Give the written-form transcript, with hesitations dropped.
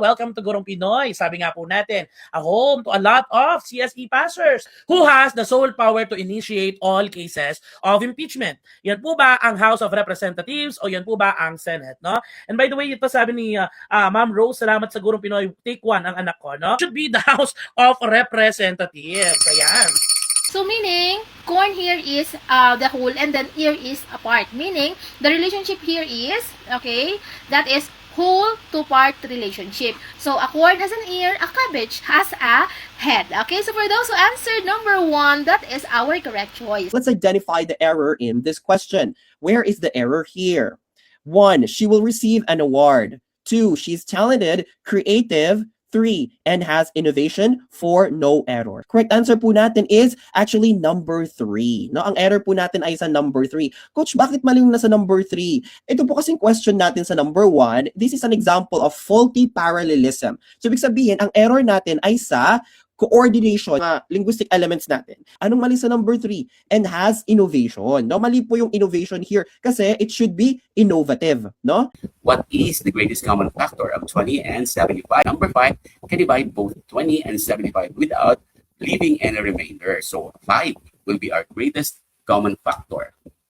Welcome to Gurong Pinoy. Sabi nga po natin, a home to a lot of CSE passers who has the sole power to initiate all cases of impeachment. Yan po ba ang House of Representatives o yan po ba ang Senate, no? And by the way, ito sabi ni Ma'am Rose, salamat sa Gurong Pinoy, take one ang anak ko, no? Should be the House of Representatives. Ayan. So meaning, corn here is the whole and then ear is a part. Meaning, the relationship here is, okay, that is whole to part relationship. So, a corn has an ear, a cabbage has a head. Okay, so for those who answered number 1, that is our correct choice. Let's identify the error in this question. Where is the error here? 1, she will receive an award. 2, she's talented, creative. 3, and has innovation. 4, no error. Correct answer po natin is actually number 3. No, ang error po natin ay sa number 3. Coach, bakit mali yung nasa number 3? Ito po kasing question natin sa number 1. This is an example of faulty parallelism. So, ibig sabihin, ang error natin ay sa coordination ng linguistic elements natin. Anong mali sa number 3? And has innovation. No, mali po yung innovation here kasi it should be innovative, no? What is the greatest common factor of 20 and 75? Number 5 can divide both 20 and 75 without leaving any remainder. So 5 will be our greatest common factor.